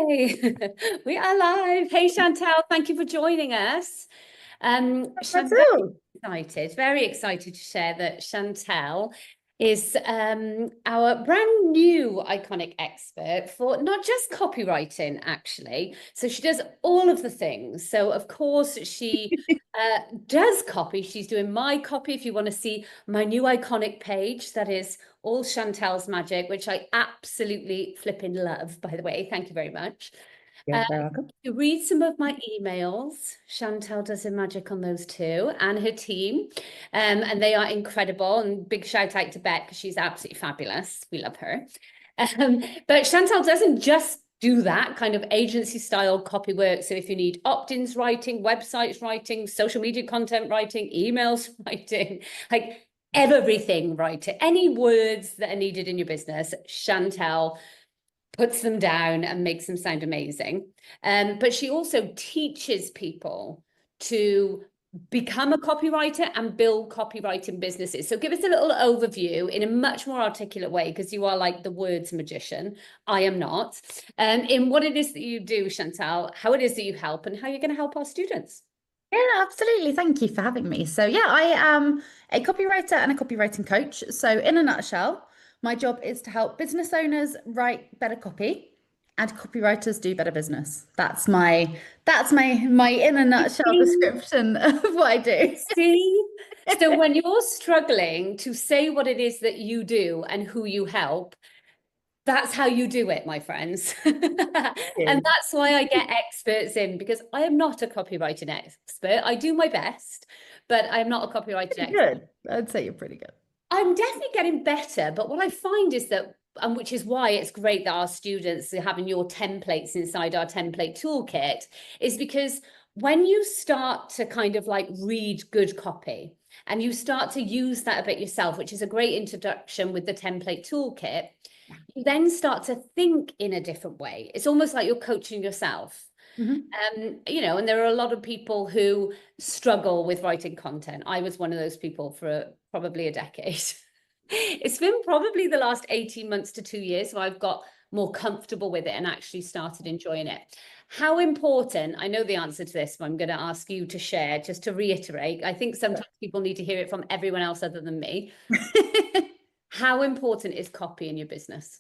Yay! We are live. Hey, Chantelle, thank you for joining us. That's Very excited to share that Chantelle is our brand new iconic expert for not just copywriting, actually. So she does all of the things. So, of course, she does copy. She's doing my copy. If you want to see my new iconic page, that is all Chantelle's magic, which I absolutely flipping love, by the way. Thank you very much. You're very welcome. To read some of my emails, Chantelle does her magic on those too, and her team. And they are incredible. And big shout out to Beck, because she's absolutely fabulous. We love her. But Chantelle doesn't just do that kind of agency style copy work. So if you need opt-ins writing, websites writing, social media content writing, emails writing, like everything writing, any words that are needed in your business, Chantelle puts them down and makes them sound amazing. But she also teaches people to become a copywriter and build copywriting businesses. So give us a little overview in a much more articulate way, because you are like the words magician. I am not. In what it is that you do, Chantelle, how it is that you help, and how you're going to help our students. Yeah, absolutely. Thank you for having me. So, yeah, I am a copywriter and a copywriting coach. So, in a nutshell, my job is to help business owners write better copy and copywriters do better business. That's my in a nutshell description of what I do. See? So when you're struggling to say what it is that you do and who you help, that's how you do it, my friends. And Good. that's why I get experts in, because I am not a copywriting expert. I do my best, but I'm not a copywriting Pretty expert. good. I'd say you're pretty good. I'm definitely getting better, but what I find is that, and which is why it's great that our students are having your templates inside our template toolkit, is because when you start to kind of like read good copy and you start to use that a bit yourself, which is a great introduction with the template toolkit, you then start to think in a different way. It's almost like you're coaching yourself. Mhm. And there are a lot of people who struggle with writing content. I was one of those people for probably a decade. It's been probably the last 18 months to 2 years where I've got more comfortable with it and actually started enjoying it. How important, I know the answer to this, but I'm going to ask you to share, just to reiterate. I think sometimes people need to hear it from everyone else other than me. How important is copy in your business?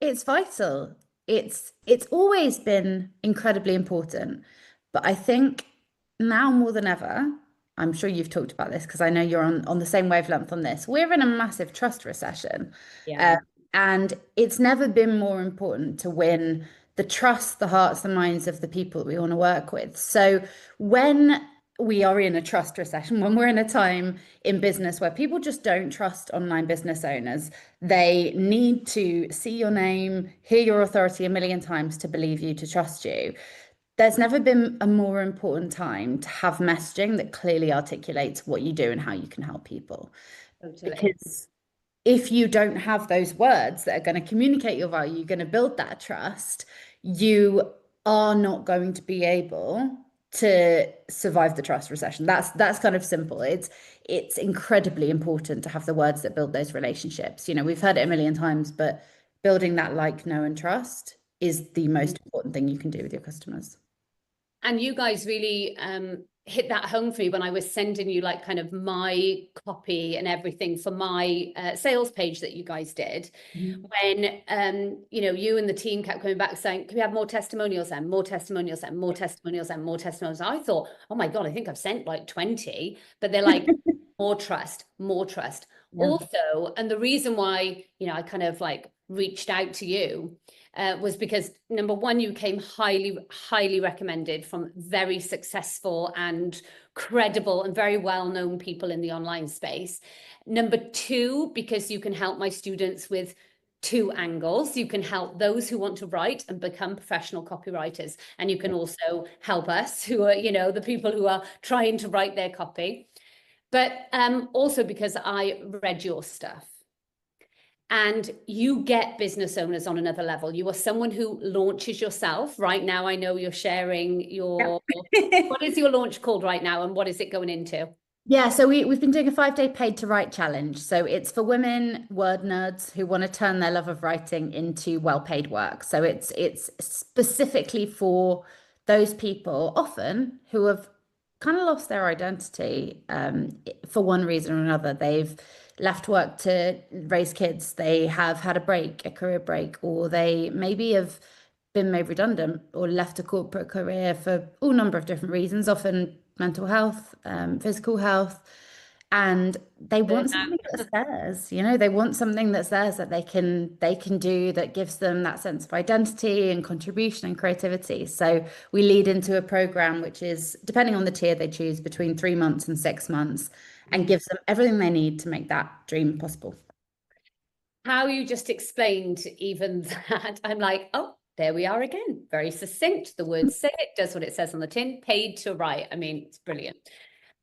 It's vital. It's always been incredibly important, but I think now more than ever, I'm sure you've talked about this because I know you're on the same wavelength on this. We're in a massive trust recession, Yeah. and it's never been more important to win the trust, the hearts, the minds of the people that we want to work with. So when we are in a trust recession, when we're in a time in business where people just don't trust online business owners, they need to see your name, hear your authority a million times to believe you, to trust you. There's never been a more important time to have messaging that clearly articulates what you do and how you can help people. Totally. Because if you don't have those words that are going to communicate your value, you're going to build that trust, you are not going to be able to survive the trust recession. That's kind of simple. It's incredibly important to have the words that build those relationships. You know, we've heard it a million times, but building that like, know, and trust is the most important thing you can do with your customers. And you guys really hit that home for me when I was sending you like kind of my copy and everything for my sales page that you guys did. Mhm. When you and the team kept coming back saying, can we have more testimonials and more testimonials and more testimonials and more testimonials? I thought, oh my God, I think I've sent like 20, but they're like, more trust, more trust. Yeah. Also, and the reason why, I kind of like reached out to you was because number one, you came highly, highly recommended from very successful and credible and very well-known people in the online space. Number two, because you can help my students with two angles. You can help those who want to write and become professional copywriters. And you can also help us who are, the people who are trying to write their copy. But also because I read your stuff. And you get business owners on another level. You are someone who launches yourself. Right now, I know you're sharing Yeah. what is your launch called right now and what is it going into? Yeah, so we've been doing a 5-day paid to write challenge. So it's for women word nerds who want to turn their love of writing into well-paid work. So it's specifically for those people often who have kind of lost their identity for one reason or another. They've left work to raise kids, they have had a break, a career break, or they maybe have been made redundant or left a corporate career for all number of different reasons, often mental health, physical health, and they want something Burnout. that's theirs. They want something that's theirs that they can do that gives them that sense of identity and contribution and creativity. So we lead into a program which is, depending on the tier they choose, between 3 months and 6 months, and gives them everything they need to make that dream possible. How you just explained even that, I'm like, oh, there we are again. Very succinct. The words say it, does what it says on the tin, paid to write. I mean, it's brilliant.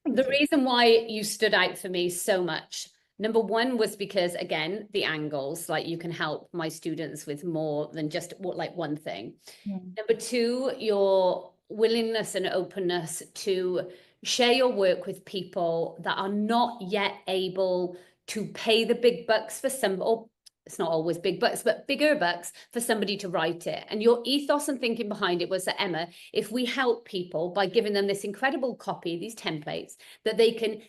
The Thank you. reason why you stood out for me so much, number one, was because, again, the angles, like you can help my students with more than just like one thing. Yeah. Number two, your willingness and openness to share your work with people that are not yet able to pay the big bucks for some, or it's not always big bucks, but bigger bucks for somebody to write it. And your ethos and thinking behind it was that, Emma, if we help people by giving them this incredible copy, these templates that they can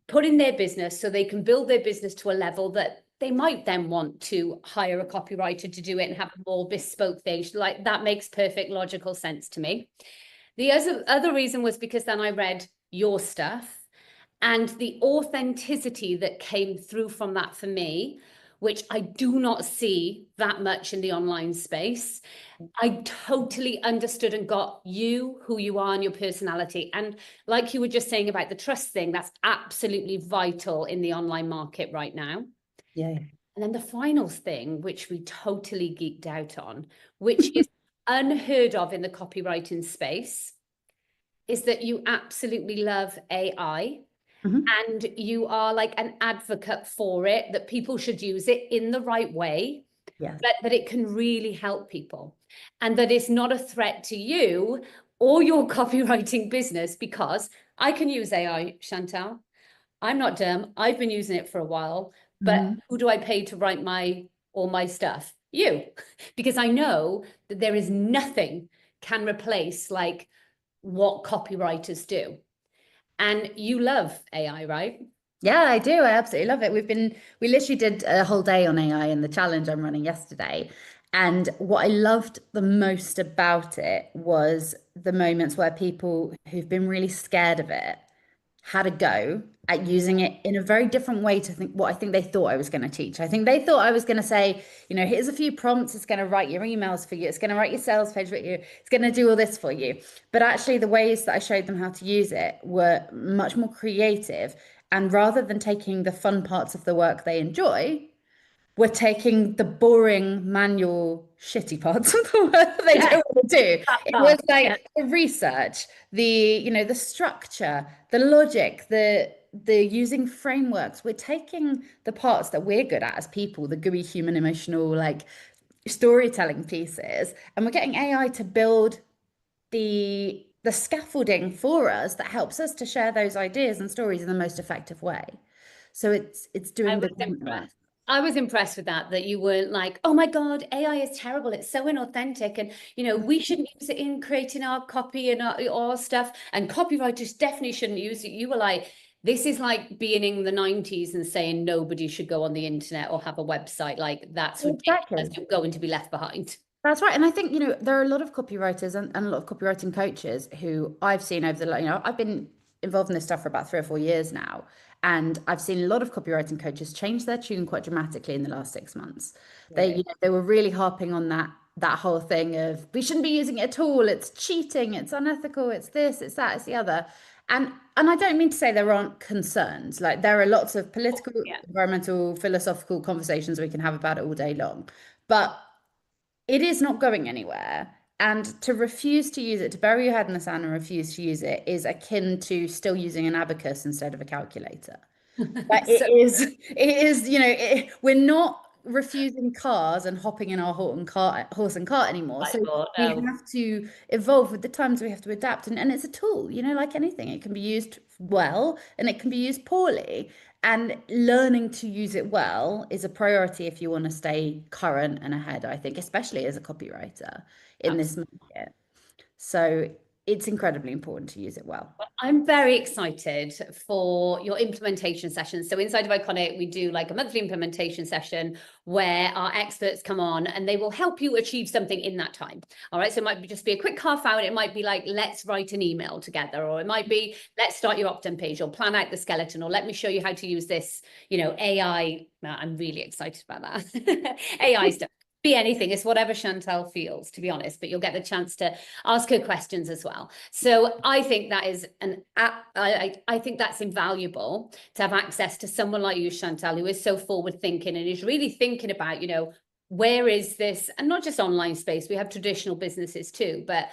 put in their business so they can build their business to a level that they might then want to hire a copywriter to do it and have a more bespoke thing. Like, that makes perfect logical sense to me. The other reason was because then I read your stuff and the authenticity that came through from that for me, which I do not see that much in the online space. I totally understood and got you, who you are, and your personality. And like you were just saying about the trust thing, that's absolutely vital in the online market right now. Yeah. And then the final thing, which we totally geeked out on, which is unheard of in the copywriting space, is that you absolutely love AI Mhm. and you are like an advocate for it, that people should use it in the right way, Yes. but that it can really help people and that it's not a threat to you or your copywriting business, because I can use AI, Chantelle. I'm not dumb. I've been using it for a while, but Mhm. who do I pay to write all my stuff? You, because I know that there is nothing can replace like what copywriters do. And you love AI, right? Yeah, I do. I absolutely love it. We literally did a whole day on AI in the challenge I'm running yesterday. And what I loved the most about it was the moments where people who've been really scared of it had a go at using it in a very different way to think what I think they thought I was going to teach. I think they thought I was going to say, here's a few prompts. It's going to write your emails for you. It's going to write your sales page for you. It's going to do all this for you. But actually, the ways that I showed them how to use it were much more creative. And rather than taking the fun parts of the work they enjoy, we're taking the boring, manual, shitty parts of the work that they Yeah. don't want to do. That It was part. Yeah. like the research, the structure, the logic, the using frameworks. We're taking the parts that we're good at as people, the gooey human emotional, like storytelling pieces, and we're getting AI to build the scaffolding for us that helps us to share those ideas and stories in the most effective way. So it's I doing the was grunt work. impressed. I was impressed with that you weren't like, oh my God, AI is terrible. It's so inauthentic. And, we shouldn't use it in creating our copy and our stuff. And copywriters definitely shouldn't use it. You were like, this is like being in the 90s and saying nobody should go on the internet or have a website. Like, that's ridiculous. Exactly. You're going to be left behind. That's right. And I think, there are a lot of copywriters and a lot of copywriting coaches who I've seen over I've been involved in this stuff for about 3 or 4 years now. And I've seen a lot of copywriting coaches change their tune quite dramatically in the last 6 months. They, Really? they were really harping on that whole thing of we shouldn't be using it at all. It's cheating, it's unethical, it's this, it's that, it's the other. And I don't mean to say there aren't concerns. Like there are lots of political, Yeah. environmental, philosophical conversations we can have about it all day long. But it is not going anywhere. And to refuse to use it, to bury your head in the sand and refuse to use it, is akin to still using an abacus instead of a calculator. But it So is, we're not. refusing cars and hopping in our horse and cart anymore. I So thought, we no. have to evolve with the times. We have to adapt, and it's a tool, like anything. It can be used well and it can be used poorly. And learning to use it well is a priority if you want to stay current and ahead, I think, especially as a copywriter in this market. So it's incredibly important to use it well. I'm very excited for your implementation sessions. So inside of Iconic, we do like a monthly implementation session where our experts come on and they will help you achieve something in that time. All right. So it might just be a quick half hour. It might be like, let's write an email together, or it might be, let's start your opt-in page, or plan out the skeleton, or let me show you how to use this, AI. I'm really excited about that. AI stuff. Be anything. It's whatever Chantelle feels, to be honest, but you'll get the chance to ask her questions as well. So I think that is I think that's invaluable to have access to someone like you, Chantelle, who is so forward thinking and is really thinking about, where is this, and not just online space, we have traditional businesses too, but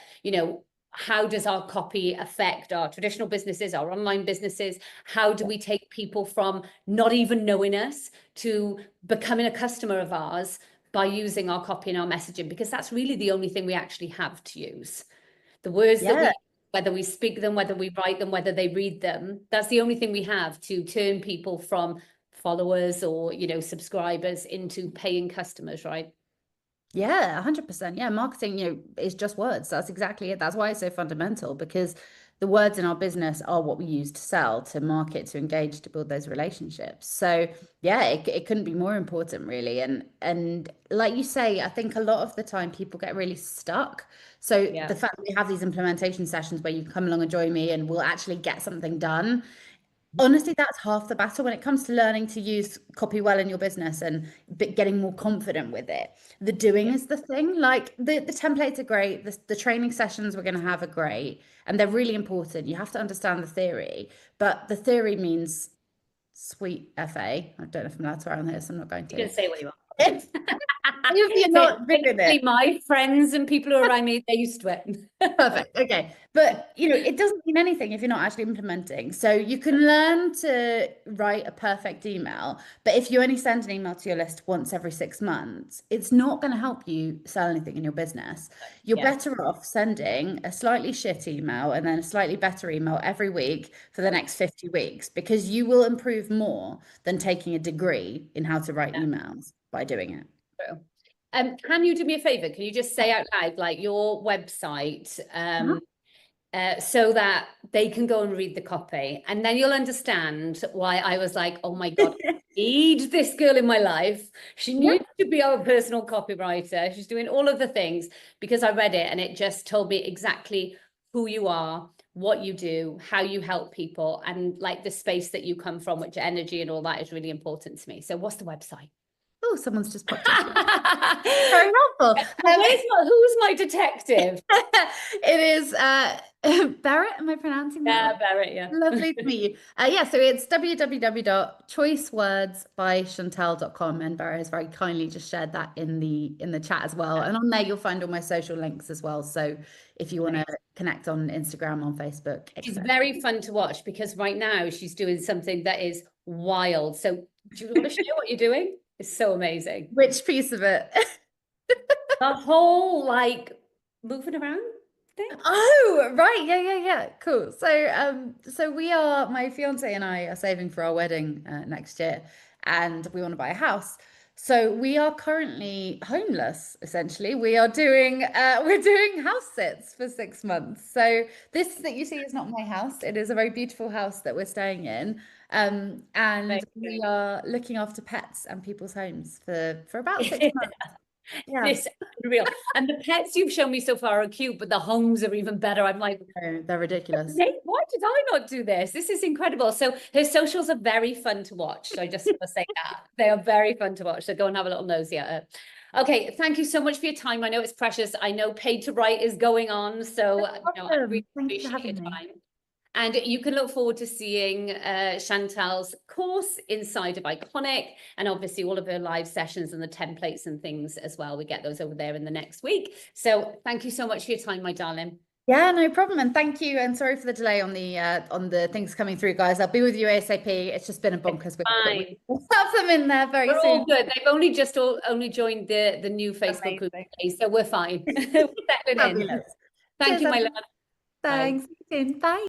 how does our copy affect our traditional businesses, our online businesses? How do we take people from not even knowing us to becoming a customer of ours by using our copy and our messaging? Because that's really the only thing we actually have to use. The words that we, whether we speak them, whether we write them, whether they read them, that's the only thing we have to turn people from followers or, subscribers into paying customers, right? Yeah, 100%. Yeah, marketing, is just words. That's exactly it. That's why it's so fundamental, because the words in our business are what we use to sell, to market, to engage, to build those relationships. So yeah, it couldn't be more important, really. And like you say, I think a lot of the time people get really stuck. So the fact that we have these implementation sessions where you come along and join me and we'll actually get something done. Honestly, that's half the battle when it comes to learning to use copy well in your business and getting more confident with it. The doing is the thing. Like the templates are great. The training sessions we're going to have are great, and they're really important. You have to understand the theory, but the theory means sweet FA. I don't know if I'm allowed to swear on here, so I'm not going to. You can say what you want. If you're not doing it. My friends and people who are around me, they're used to it. Perfect. Okay. But, it doesn't mean anything if you're not actually implementing. So you can learn to write a perfect email, but if you only send an email to your list once every 6 months, it's not going to help you sell anything in your business. You're better off sending a slightly shit email and then a slightly better email every week for the next 50 weeks, because you will improve more than taking a degree in how to write emails by doing it. True. Can you do me a favor? Can you just say out loud, like your website, so that they can go and read the copy, and then you'll understand why I was like, oh my God, I need this girl in my life. She needs to be our personal copywriter. She's doing all of the things, because I read it and it just told me exactly who you are, what you do, how you help people, and like the space that you come from, which energy and all that is really important to me. So what's the website? Oh, someone's just popped in. Very helpful. Who's my detective? It is Barrett. Am I pronouncing that? Yeah, Barrett, yeah. Lovely to meet you. So it's www.choicewordsbychantelle.com, and Barrett has very kindly just shared that in the chat as well. And on there you'll find all my social links as well. So if you want to connect on Instagram, on Facebook, it's very fun to watch, because right now she's doing something that is wild. So do you want to share what you're doing? It's so amazing. Which piece of it? The whole like moving around thing. Oh, right. Yeah. Cool. So my fiance and I are saving for our wedding next year, and we want to buy a house. So we are currently homeless, essentially. We're doing house sits for 6 months. So this that you see is not my house. It is a very beautiful house that we're staying in. And we are looking after pets and people's homes for about 6 months. Yeah. This is unreal. And the pets you've shown me so far are cute, but the homes are even better. I'm like, they're ridiculous. Why did I not do this? This is incredible. So her socials are very fun to watch. So I just want to say that they are very fun to watch. So go and have a little nosy at it. Okay, thank you so much for your time. I know it's precious. I know Paid to Write is going on, so I really appreciate your time. And you can look forward to seeing Chantelle's course inside of Iconic, and obviously all of her live sessions and the templates and things as well. We get those over there in the next week. So thank you so much for your time, my darling. Yeah, no problem. And thank you. And sorry for the delay on the things coming through, guys. I'll be with you ASAP. It's just been a It's bonkers week, but fine. we'll have them in there very We're all soon. good. They've only just only joined the new Facebook group Amazing. today, so we're fine. We're settling in. Fabulous. Thank Cheers, you, my Em. love. Bye. Thanks. See you soon. Bye.